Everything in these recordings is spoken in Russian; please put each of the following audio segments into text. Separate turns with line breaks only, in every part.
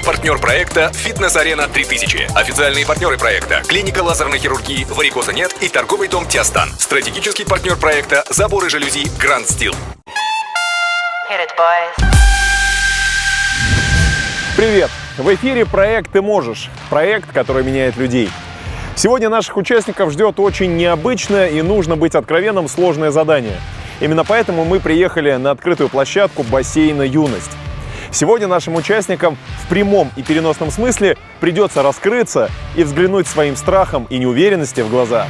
Официальный партнер проекта «Фитнес-арена 3000». Официальные партнеры проекта: клиника лазерной хирургии «Варикоза нет» и торговый дом «Тиастан». Стратегический партнер проекта: заборы жалюзи «Гранд Стил».
Привет! В эфире проект «Ты можешь». Проект, который меняет людей. Сегодня наших участников ждет очень необычное и, нужно быть откровенным, сложное задание. Именно поэтому мы приехали на открытую площадку бассейна «Юность». Сегодня нашим участникам в прямом и переносном смысле придется раскрыться и взглянуть своим страхом и неуверенности в глаза.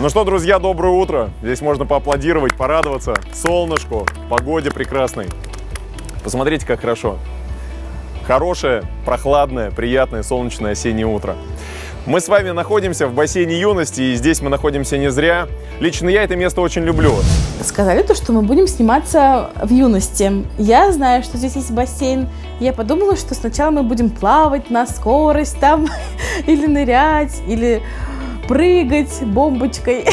Ну что, друзья, доброе утро. Здесь можно поаплодировать, порадоваться солнышку, погоде прекрасной. Посмотрите, как хорошо. Хорошее, прохладное, приятное солнечное осеннее утро. Мы с вами находимся в бассейне «Юности», и здесь мы находимся не зря. Лично я это место очень люблю.
Сказали то, что мы будем сниматься в «Юности». Я знаю, что здесь есть бассейн. Я подумала, что сначала мы будем плавать на скорость там, или нырять, или прыгать бомбочкой.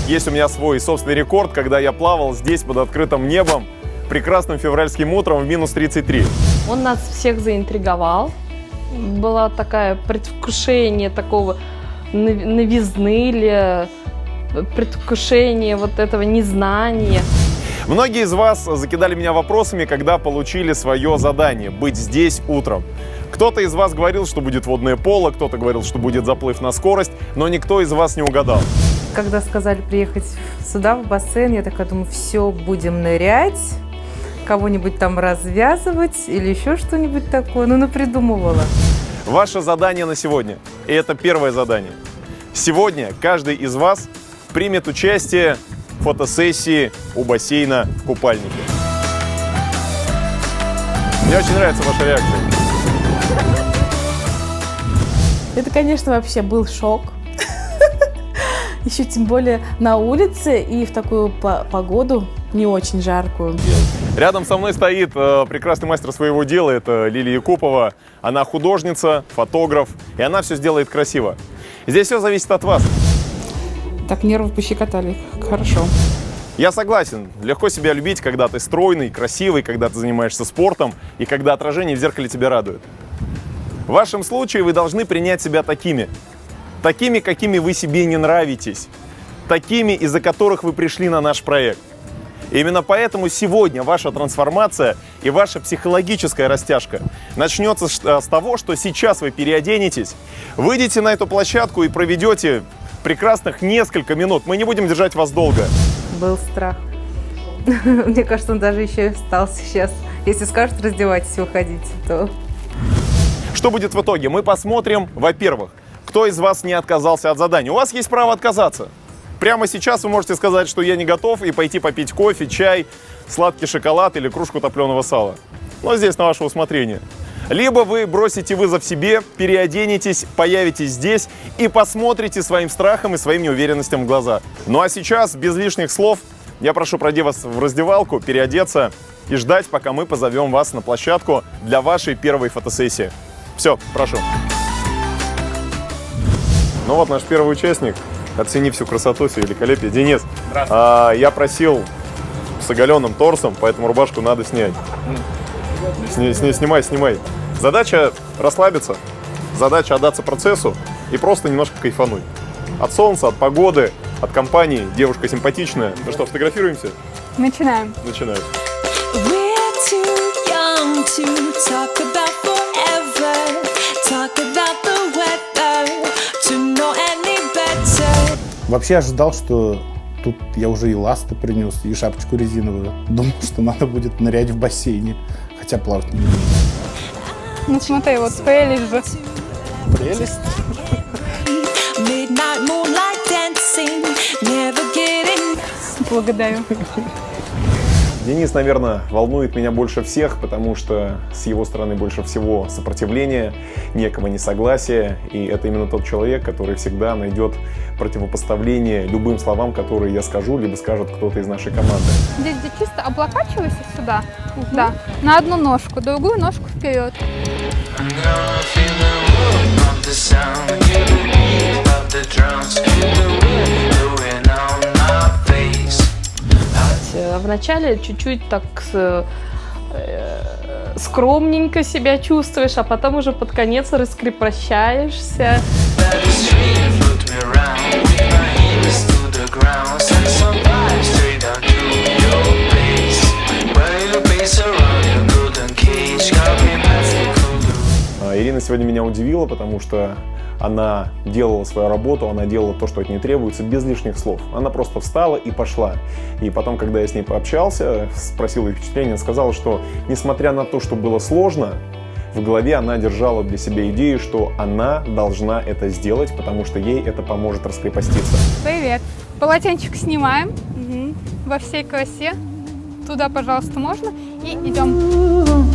Есть у меня свой собственный рекорд, когда я плавал здесь под открытым небом прекрасным февральским утром в минус 33.
Он нас всех заинтриговал. Было такое предвкушение такого новизны или предвкушение вот этого незнания.
Многие из вас закидали меня вопросами, когда получили свое задание – быть здесь утром. Кто-то из вас говорил, что будет водное поло, кто-то говорил, что будет заплыв на скорость, но никто из вас не угадал.
Когда сказали приехать сюда, в бассейн, я такая думаю, все, будем нырять, кого-нибудь там развязывать или еще что-нибудь такое. Ну, напридумывала.
Ваше задание на сегодня, и это первое задание. Сегодня каждый из вас примет участие в фотосессии у бассейна в купальнике. Мне очень нравится ваша реакция.
Это, конечно, вообще был шок. Еще тем более на улице и в такую погоду не очень жаркую.
Рядом со мной стоит прекрасный мастер своего дела, это Лилия Якупова. Она художница, фотограф, и она все сделает красиво. Здесь все зависит от вас.
Так, нервы пощекотали. Хорошо.
Я согласен, легко себя любить, когда ты стройный, красивый, когда ты занимаешься спортом и когда отражение в зеркале тебя радует. В вашем случае вы должны принять себя такими, какими вы себе не нравитесь, такими, из-за которых вы пришли на наш проект. И именно поэтому сегодня ваша трансформация и ваша психологическая растяжка начнется с того, что сейчас вы переоденетесь, выйдете на эту площадку и проведете прекрасных несколько минут. Мы не будем держать вас долго.
Был страх. Мне кажется, он даже еще стал сейчас. Если скажут раздевайтесь, выходите, то...
Что будет в итоге? Мы посмотрим, во-первых, кто из вас не отказался от задания. У вас есть право отказаться. Прямо сейчас вы можете сказать, что я не готов, и пойти попить кофе, чай, сладкий шоколад или кружку топленого сала. Но здесь на ваше усмотрение. Либо вы бросите вызов себе, переоденетесь, появитесь здесь и посмотрите своим страхом и своим неуверенностям в глаза. Ну а сейчас, без лишних слов, я прошу пройти вас в раздевалку, переодеться и ждать, пока мы позовем вас на площадку для вашей первой фотосессии. Все, прошу. Ну вот наш первый участник. Оцени всю красоту, все великолепие. Денис, я просил с оголенным торсом, поэтому рубашку надо снять. Снимай. Задача расслабиться, задача отдаться процессу и просто немножко кайфануть. От солнца, от погоды, от компании. Девушка симпатичная. Ну что, фотографируемся?
Начинаем.
Начинаем.
Вообще ожидал, что тут я уже и ласты принес, и шапочку резиновую. Думал, что надо будет нырять в бассейне, хотя плавать не умею.
Ну смотри, вот прелесть же.
Прелесть.
Благодарю.
Денис, наверное, волнует меня больше всех, потому что с его стороны больше всего сопротивления, некого несогласия. И это именно тот человек, который всегда найдет противопоставление любым словам, которые я скажу, либо скажет кто-то из нашей команды.
Здесь где чисто облокачивайся сюда. Да. На одну ножку, другую ножку вперед.
Вначале чуть-чуть так скромненько себя чувствуешь, а потом уже под конец раскрепощаешься.
Ирина сегодня меня удивила, потому что она делала свою работу, она делала то, что от нее требуется, без лишних слов. Она просто встала и пошла. И потом, когда я с ней пообщался, спросил ее впечатление, она сказала, что несмотря на то, что было сложно, в голове она держала для себя идею, что она должна это сделать, потому что ей это поможет раскрепоститься.
Привет. Полотенчик снимаем во всей красе. Туда, пожалуйста, можно. И идем.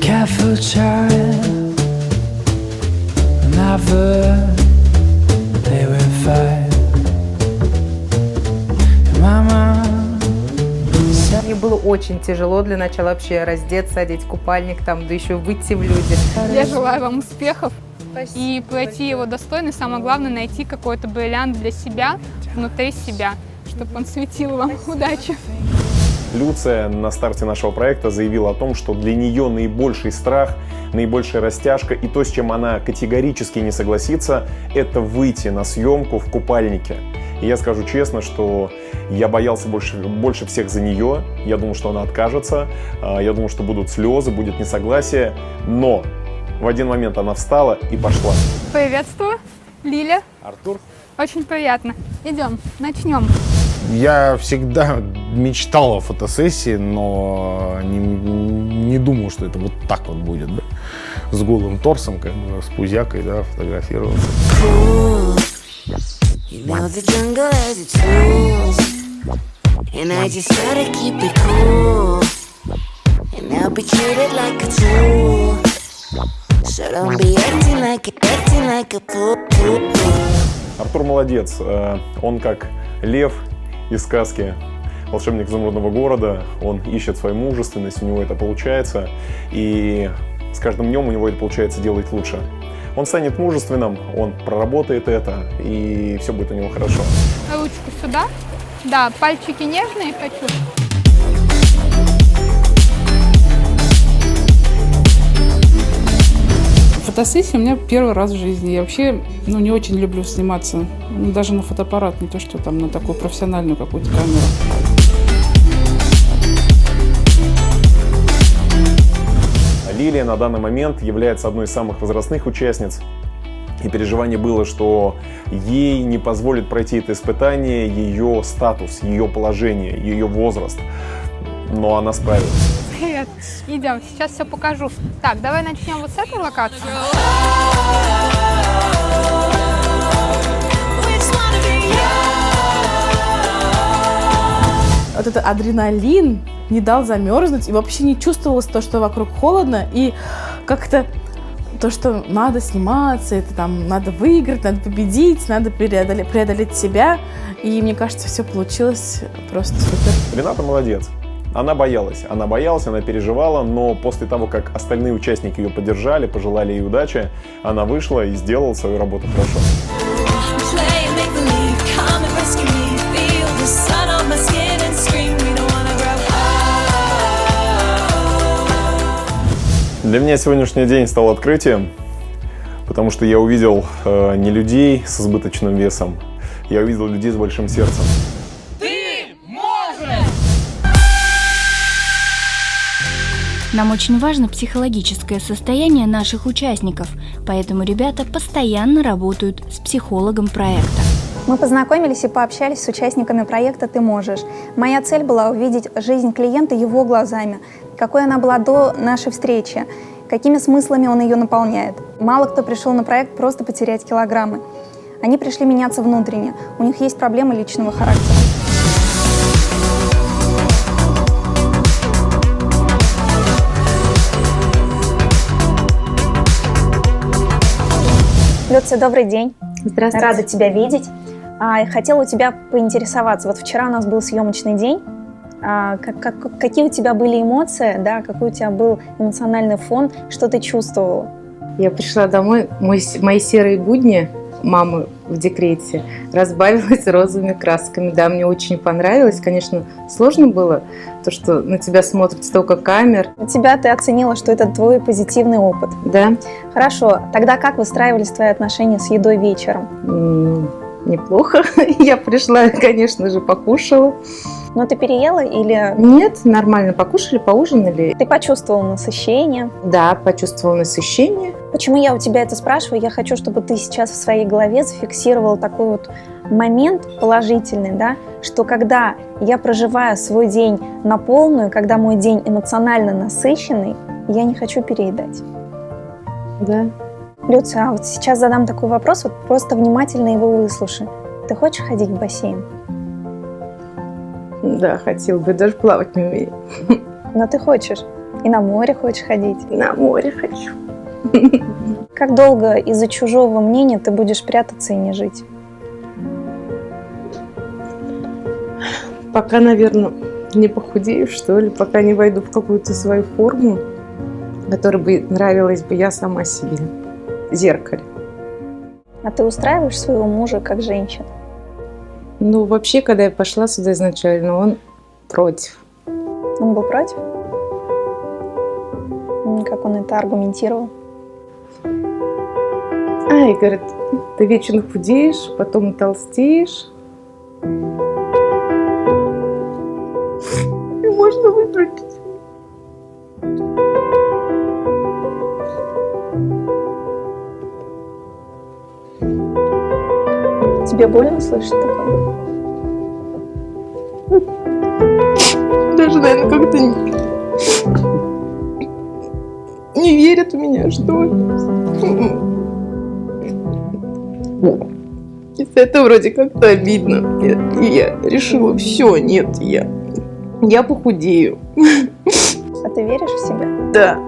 Careful child, never play with fire. Mama.
Мне было очень тяжело для начала вообще раздеться, одеть купальник, там, да еще выйти в люди.
Я желаю вам успехов и пройти его достойно. И самое главное, найти какой-то бриллиант для себя, внутри себя, чтобы он светил вам. Удачи!
Люция на старте нашего проекта заявила о том, что для нее наибольший страх, наибольшая растяжка и то, с чем она категорически не согласится, это выйти на съемку в купальнике. И я скажу честно, что я боялся больше всех за нее. Я думал, что она откажется. Я думал, что будут слезы, будет несогласие. Но в один момент она встала и пошла.
Приветствую, Лиля.
Артур?
Очень приятно. Идем, начнем.
Я всегда мечтал о фотосессии, но не думал, что это вот так вот будет, да? С голым торсом, как бы, с пузякой, да, фотографироваться.
You know the jungle has its rules, and I just gotta keep it cool, and I'll be treated like a tool, so don't be acting like a fool.
Артур молодец, он как лев из сказки «Волшебник изумрудного города», он ищет свою мужественность, у него это получается, и с каждым днем у него это получается делать лучше. Он станет мужественным, он проработает это, и все будет у него хорошо.
Ручку сюда. Да, пальчики нежные хочу.
Фотосессия у меня первый раз в жизни. Я вообще не очень люблю сниматься. Даже на фотоаппарат, не то что там на такую профессиональную какую-то камеру.
Лилия на данный момент является одной из самых возрастных участниц. И переживание было, что ей не позволит пройти это испытание ее статус, ее положение, ее возраст. Но она справилась.
Привет. Идем, сейчас все покажу. Так, давай начнем вот с этой локации.
Вот этот адреналин не дал замерзнуть, и вообще не чувствовалось то, что вокруг холодно, и как-то то, что надо сниматься, это там надо выиграть, надо победить, надо преодолеть себя, и мне кажется, все получилось просто супер.
Рената молодец. Она боялась, она переживала, но после того, как остальные участники ее поддержали, пожелали ей удачи, она вышла и сделала свою работу хорошо. Для меня сегодняшний день стал открытием, потому что я увидел не людей с избыточным весом, я увидел людей с большим сердцем.
Нам очень важно психологическое состояние наших участников, поэтому ребята постоянно работают с психологом проекта.
Мы познакомились и пообщались с участниками проекта «Ты можешь». Моя цель была увидеть жизнь клиента его глазами, какой она была до нашей встречи, какими смыслами он ее наполняет. Мало кто пришел на проект просто потерять килограммы. Они пришли меняться внутренне. У них есть проблемы личного характера. Люция, добрый день.
Здравствуйте.
Рада тебя видеть. Хотела у тебя поинтересоваться. Вот вчера у нас был съемочный день. Какие у тебя были эмоции, да? Какой у тебя был эмоциональный фон, что ты чувствовала?
Я пришла домой, мои серые будни мамы в декрете разбавилась розовыми красками. Да, мне очень понравилось. Конечно, сложно было, то, что на тебя смотрит столько камер.
У тебя ты оценила, что это твой позитивный опыт.
Да.
Хорошо. Тогда как выстраивались твои отношения с едой вечером?
Неплохо. Я пришла, конечно же, покушала.
Но ты переела или...
Нет, нормально покушали, поужинали.
Ты почувствовала насыщение?
Да, почувствовала насыщение.
Почему я у тебя это спрашиваю? Я хочу, чтобы ты сейчас в своей голове зафиксировала такой вот момент положительный, да, что когда я проживаю свой день на полную, когда мой день эмоционально насыщенный, я не хочу переедать.
Да.
Люция, а вот сейчас задам такой вопрос, вот просто внимательно его выслушай. Ты хочешь ходить в бассейн?
Да, хотел бы, даже плавать не умею.
Но ты хочешь. И на море хочешь ходить.
На море хочу.
Как долго из-за чужого мнения ты будешь прятаться и не жить?
Пока, наверное, не похудею, что ли, пока не войду в какую-то свою форму, которая бы нравилась бы я сама себе. Зеркале.
А ты устраиваешь своего мужа как женщину?
Ну, вообще, когда я пошла сюда изначально, он против.
Он был против? Как он это аргументировал?
И говорит, ты вечно худеешь, потом толстеешь. И можно выключить.
Тебе больно слышать такое?
Даже, наверное, как-то не верят в меня, что ли. И это вроде как-то обидно. И я решила, все, нет, я похудею.
А ты веришь в себя?
Да.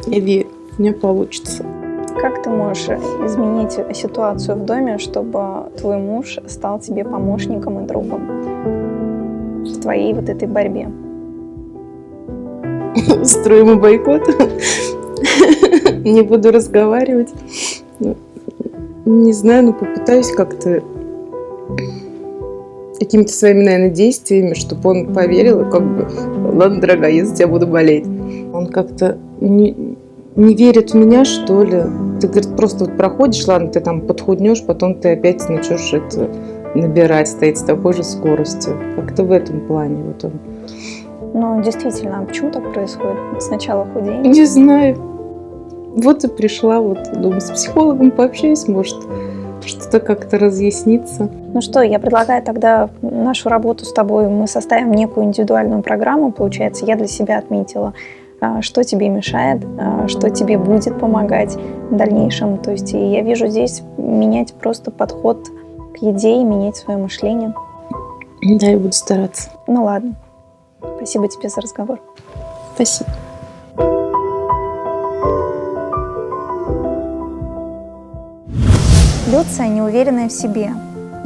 Я верю, у меня получится.
Как ты можешь изменить ситуацию в доме, чтобы твой муж стал тебе помощником и другом в твоей вот этой борьбе?
Устроим бойкот. Не буду разговаривать. Не знаю, но попытаюсь как-то какими-то своими, наверное, действиями, чтобы он поверил, и как бы, ладно, дорогая, я за тебя буду болеть. Он как-то не верит в меня, что ли. Ты, говорит, просто вот проходишь, ладно, ты там подхуднешь, потом ты опять начнешь это набирать, стоять с такой же скоростью. Как-то в этом плане вот он.
Ну, действительно, а почему так происходит? Сначала худеешь?
Не знаю. Вот и пришла, вот, думаю, с психологом пообщаюсь, может, что-то как-то разъяснится.
Ну что, я предлагаю тогда нашу работу с тобой, мы составим некую индивидуальную программу, получается, я для себя отметила, что тебе мешает, что тебе будет помогать в дальнейшем. То есть я вижу здесь менять просто подход к еде и менять свое мышление.
Да, я буду стараться.
Ну ладно. Спасибо тебе за разговор.
Спасибо.
Люция неуверенная в себе.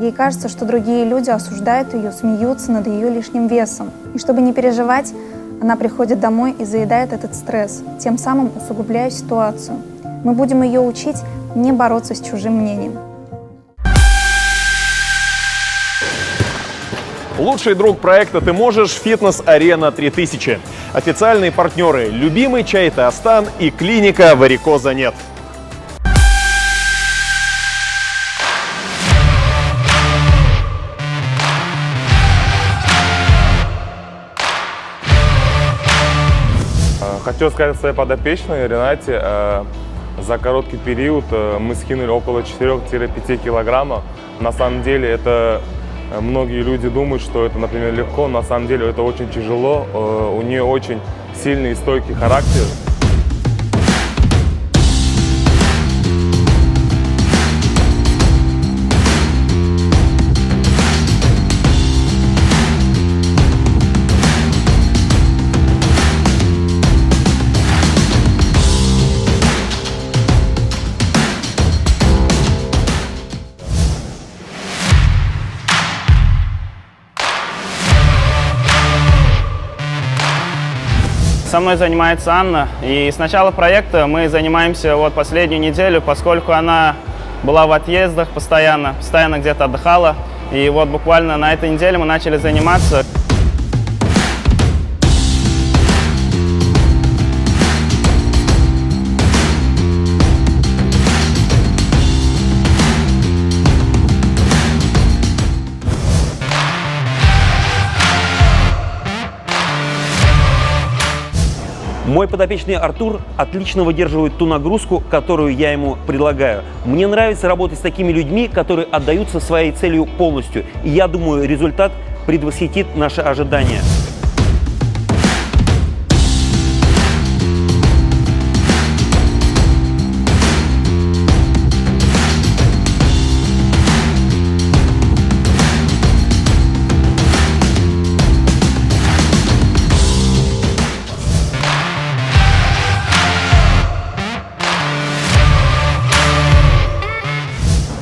Ей кажется, что другие люди осуждают ее, смеются над ее лишним весом. И чтобы не переживать, она приходит домой и заедает этот стресс, тем самым усугубляя ситуацию. Мы будем ее учить не бороться с чужим мнением.
Лучший друг проекта «Ты можешь» — «Фитнес-арена 3000». Официальные партнеры — любимый чай «Теостан» и клиника «Варикоза нет».
Хочу сказать своей подопечной Ренате, за короткий период мы скинули около 4-5 килограммов. На самом деле это многие люди думают, что это, например, легко, на самом деле это очень тяжело. У нее очень сильный и стойкий характер.
Со мной занимается Анна. И с начала проекта мы занимаемся вот последнюю неделю, поскольку она была в отъездах постоянно где-то отдыхала. И вот буквально на этой неделе мы начали заниматься.
Мой подопечный Артур отлично выдерживает ту нагрузку, которую я ему предлагаю. Мне нравится работать с такими людьми, которые отдаются своей целью полностью. И я думаю, результат предвосхитит наши ожидания.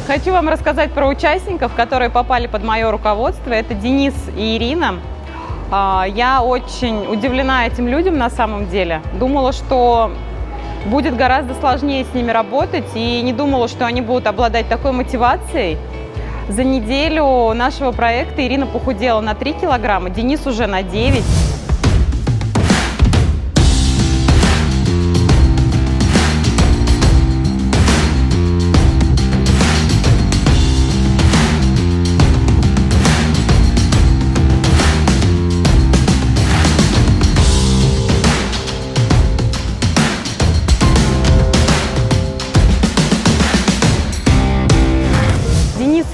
Хочу вам рассказать про участников, которые попали под мое руководство. Это Денис и Ирина. Я очень удивлена этим людям на самом деле. Думала, что будет гораздо сложнее с ними работать, и не думала, что они будут обладать такой мотивацией. За неделю нашего проекта Ирина похудела на 3 килограмма, Денис уже на 9.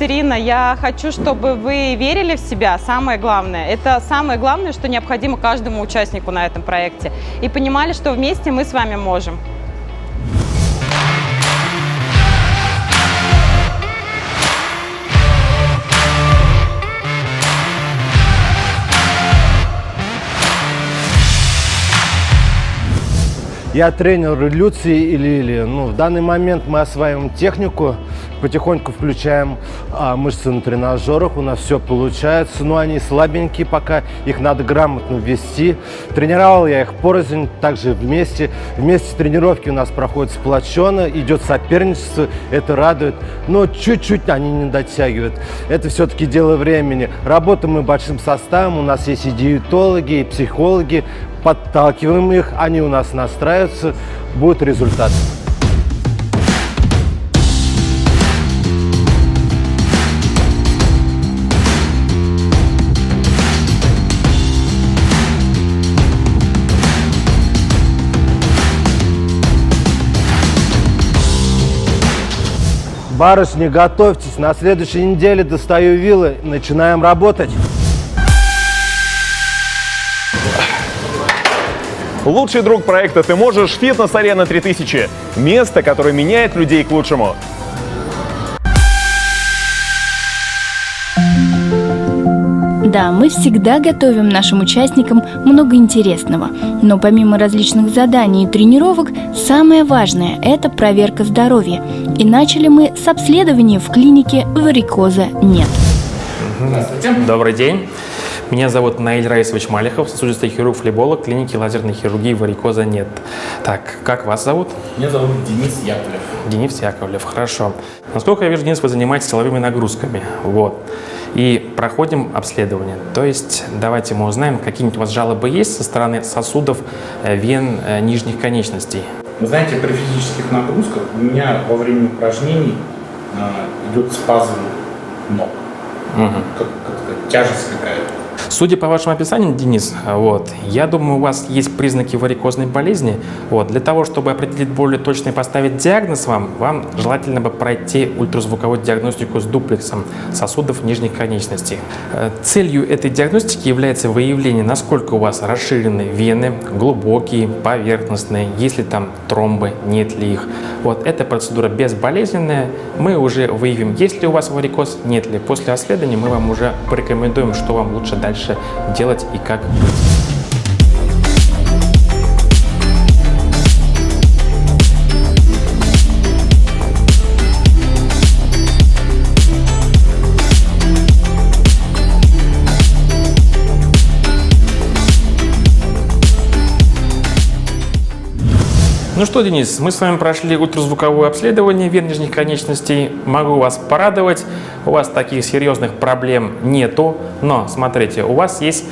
Ирина, я хочу, чтобы вы верили в себя, самое главное. Это самое главное, что необходимо каждому участнику на этом проекте. И понимали, что вместе мы с вами можем.
Я тренер Люции и Лили. В данный момент мы осваиваем технику, потихоньку включаем мышцы на тренажерах, у нас все получается, но они слабенькие пока, их надо грамотно ввести. Тренировал я их порознь, также вместе. Вместе тренировки у нас проходят сплоченно, идет соперничество, это радует, но чуть-чуть они не дотягивают. Это все-таки дело времени. Работаем мы большим составом, у нас есть и диетологи, и психологи. Подталкиваем их, они у нас настраиваются, будет результат. Барышни, готовьтесь, на следующей неделе достаю вилы, начинаем работать.
Лучший друг проекта «Ты можешь» — Фитнес-арена 3000. Место, которое меняет людей к лучшему.
Да, мы всегда готовим нашим участникам много интересного. Но помимо различных заданий и тренировок, самое важное – это проверка здоровья. И начали мы с обследования в клинике «Варикоза нет».
Здравствуйте. Добрый день. Меня зовут Наиль Раисович Малихов, сосудистый хирург-флеболог клиники лазерной хирургии «Варикоза нет». Так, как вас зовут?
Меня зовут Денис Яковлев.
Денис Яковлев, хорошо. Насколько я вижу, Денис, вы занимаетесь силовыми нагрузками. Вот. И проходим обследование. То есть давайте мы узнаем, какие-нибудь у вас жалобы есть со стороны сосудов, вен нижних конечностей.
Вы знаете, при физических нагрузках у меня во время упражнений идет спазм ног. Как тяжесть какая-то.
Судя по вашему описанию, Денис, я думаю, у вас есть признаки варикозной болезни. Для того, чтобы определить более точно и поставить диагноз вам желательно бы пройти ультразвуковую диагностику с дуплексом сосудов нижних конечностей. Целью этой диагностики является выявление, насколько у вас расширены вены, глубокие, поверхностные, есть ли там тромбы, нет ли их. Эта процедура безболезненная. Мы уже выявим, есть ли у вас варикоз, нет ли. После обследования мы вам уже порекомендуем, что вам лучше дальше делать и как быть. Ну что, Денис, мы с вами прошли ультразвуковое обследование вен нижних конечностей. Могу вас порадовать, у вас таких серьезных проблем нету, но смотрите, у вас есть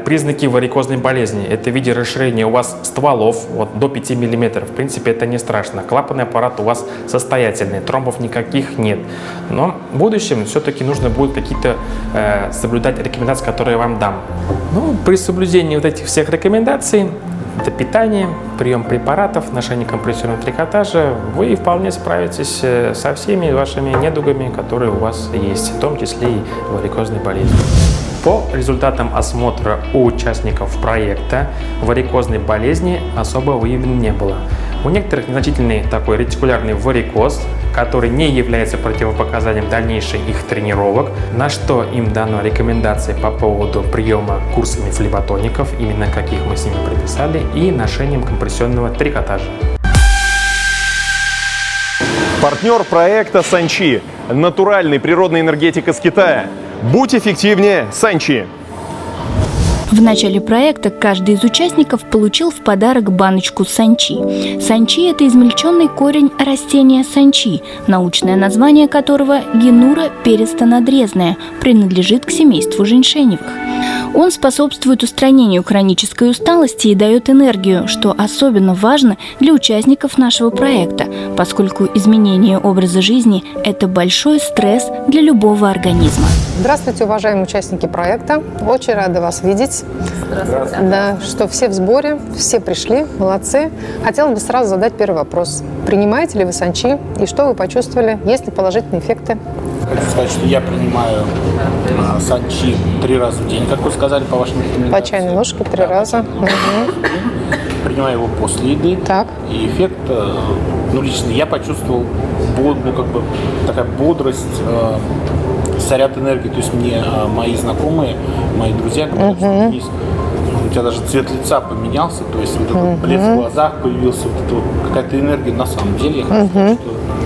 признаки варикозной болезни. Это в виде расширения у вас стволов до 5 мм. В принципе, это не страшно. Клапанный аппарат у вас состоятельный, тромбов никаких нет. Но в будущем все-таки нужно будет какие-то соблюдать рекомендации, которые я вам дам. Ну, при соблюдении вот этих всех рекомендаций, это питание, прием препаратов, ношение компрессионного трикотажа, вы вполне справитесь со всеми вашими недугами, которые у вас есть, в том числе и варикозной болезнью. По результатам осмотра у участников проекта варикозной болезни особо выявлено не было. У некоторых незначительный такой ретикулярный варикоз, который не является противопоказанием дальнейших их тренировок, на что им дано рекомендации по поводу приема курсами флеботоников, именно каких мы с ними прописали, и ношением компрессионного трикотажа.
Партнер проекта Санчи. Натуральный природный энергетик из Китая. Будь эффективнее, Санчи.
В начале проекта каждый из участников получил в подарок баночку санчи. Санчи – это измельченный корень растения санчи, научное название которого генура перистонадрезная, принадлежит к семейству женьшеневых. Он способствует устранению хронической усталости и дает энергию, что особенно важно для участников нашего проекта, поскольку изменение образа жизни – это большой стресс для любого организма.
Здравствуйте, уважаемые участники проекта. Очень рада вас видеть.
Здравствуйте.
Да, что все в сборе, все пришли, молодцы. Хотела бы сразу задать первый вопрос. Принимаете ли вы санчи и что вы почувствовали? Есть ли положительные эффекты?
Хочу сказать, что я принимаю санчи 3 раза в день, как вы сказали, по вашим рекомендациям.
По чайной ложке 3 раза. Угу.
Принимаю его после еды.
Так.
И эффект, лично я почувствовал такая бодрость, заряд энергии. То есть мне мои знакомые, мои друзья говорят, что есть, у тебя даже цвет лица поменялся, то есть вот этот блеск в глазах появился, какая-то энергия на самом деле. Я хочу сказать,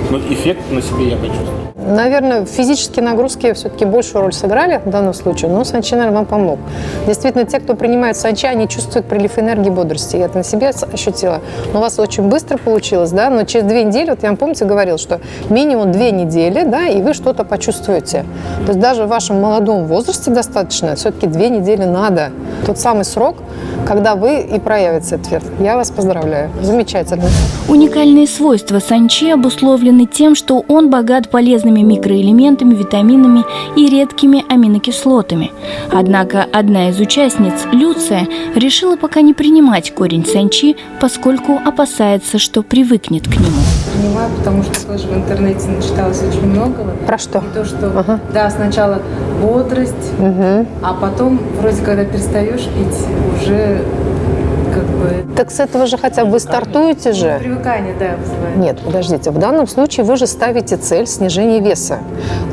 что эффект на себе я почувствовал.
Наверное, физические нагрузки все-таки большую роль сыграли в данном случае, но санчи, наверное, вам помог. Действительно, те, кто принимает санчи, они чувствуют прилив энергии и бодрости. Я это на себе ощутила. Но у вас очень быстро получилось, да, но через 2 недели, вот я вам, помните, говорила, что минимум 2 недели, да, и вы что-то почувствуете. То есть даже в вашем молодом возрасте достаточно, все-таки 2 недели надо. Тот самый срок, когда вы и проявится этот эффект. Я вас поздравляю. Замечательно.
Уникальные свойства санчи обусловлены тем, что он богат полезными микроэлементами, витаминами и редкими аминокислотами. Однако одна из участниц, Люция, решила пока не принимать корень санчи, поскольку опасается, что привыкнет к нему.
Принимаю, потому что тоже в интернете начиталось очень многого.
Про что?
И то, что, да, сначала бодрость, а потом, вроде, когда перестаешь пить, уже как бы...
Так с этого же хотя бы вы стартуете же.
Привыкание, да, вызывает.
Нет, подождите. В данном случае вы же ставите цель снижения веса.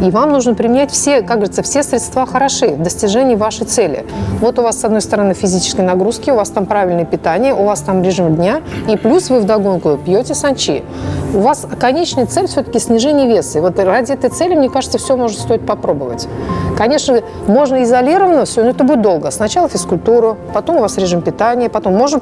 И вам нужно применять все, как говорится, все средства хороши в достижении вашей цели. Вот у вас, с одной стороны, физические нагрузки, у вас там правильное питание, у вас там режим дня, и плюс вы вдогонку пьете санчи. У вас конечная цель все-таки снижение веса. И вот ради этой цели, мне кажется, все может стоит попробовать. Конечно, можно изолированно все, но это будет долго. Сначала физкультуру, потом у вас режим питания, потом можно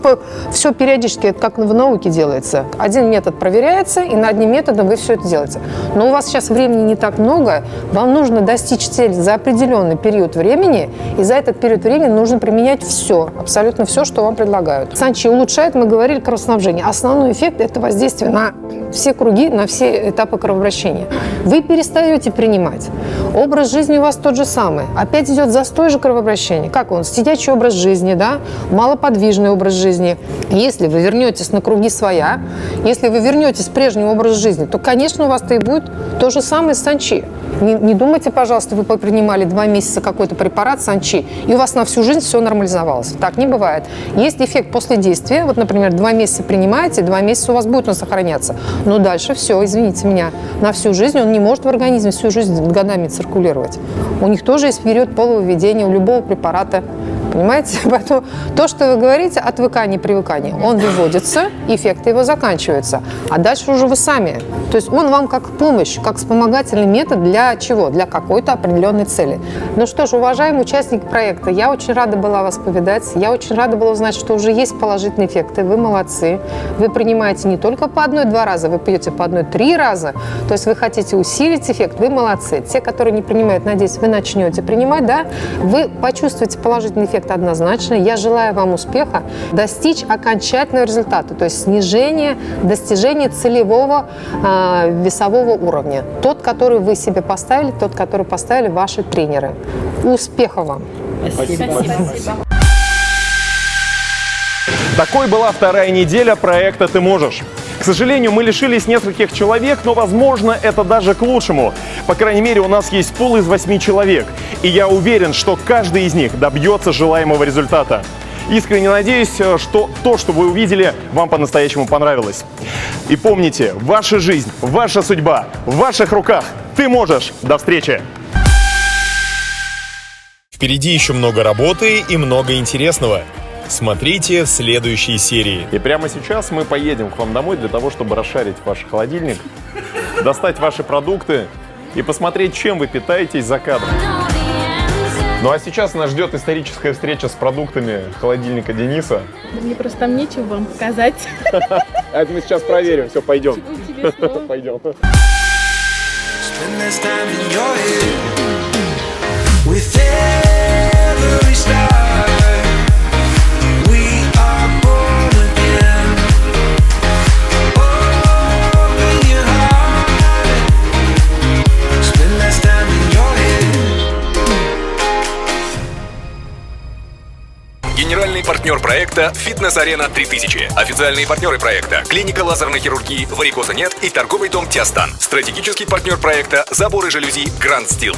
все периодически, это как в науке делается. Один метод проверяется, и над одним методом вы все это делаете. Но у вас сейчас времени не так много, вам нужно достичь цели за определенный период времени, и за этот период времени нужно применять все, абсолютно все, что вам предлагают. Санчи улучшает, мы говорили, кровоснабжение. Основной эффект – это воздействие на все круги, на все этапы кровообращения. Вы перестаете принимать. Образ жизни у вас тот же самый. Опять идет застой же кровообращения. Как он? Сидячий образ жизни, да? Малоподвижный образ жизни. Если вы вернетесь на круги своя, если вы вернетесь к прежнему образу жизни, то, конечно, у вас-то и будет то же самое с санчи. Не думайте, пожалуйста, вы принимали 2 месяца какой-то препарат санчи, и у вас на всю жизнь все нормализовалось. Так не бывает. Есть эффект после действия. Вот, например, 2 месяца принимаете, 2 месяца у вас будет он сохраняться. Но дальше все, извините меня, на всю жизнь он не может в организме всю жизнь годами циркулировать. У них тоже есть период полововведения у любого препарата. понимаете? Поэтому то, что вы говорите, отвыкание, привыкание, он выводится, эффекты его заканчиваются. А дальше уже вы сами. То есть он вам как помощь, как вспомогательный метод для чего? Для какой-то определенной цели. Ну что ж, уважаемые участники проекта, я очень рада была вас повидать. Я очень рада была узнать, что уже есть положительные эффекты. Вы молодцы. Вы принимаете не только по 1-2 раза, вы пьете по 1-3 раза. То есть вы хотите усилить эффект, вы молодцы. Те, которые не принимают, надеюсь, вы начнете принимать, да? Вы почувствуете положительный эффект однозначно. Я желаю вам успеха, достичь окончательного результата, то есть достижение целевого весового уровня. Тот, который вы себе поставили, тот, который поставили ваши тренеры. Успехов вам!
Спасибо. Такой была вторая неделя проекта «Ты можешь». К сожалению, мы лишились нескольких человек, но, возможно, это даже к лучшему. По крайней мере, у нас есть пул из 8 человек, и я уверен, что каждый из них добьется желаемого результата. Искренне надеюсь, что то, что вы увидели, вам по-настоящему понравилось. И помните, ваша жизнь, ваша судьба в ваших руках. Ты можешь. До встречи!
Впереди еще много работы и много интересного. Смотрите в следующей серии.
И прямо сейчас мы поедем к вам домой для того, чтобы расшарить ваш холодильник, достать ваши продукты и посмотреть, чем вы питаетесь за кадром. Ну а сейчас нас ждет историческая встреча с продуктами холодильника Дениса.
Мне просто там нечего вам показать.
А это мы сейчас проверим. Все, пойдем. Пойдем.
Генеральный партнер проекта «Фитнес-арена 3000». Официальные партнеры проекта – клиника лазерной хирургии «Варикоза нет» и торговый дом «Тиастан». Стратегический партнер проекта – заборы жалюзи «Гранд Стил».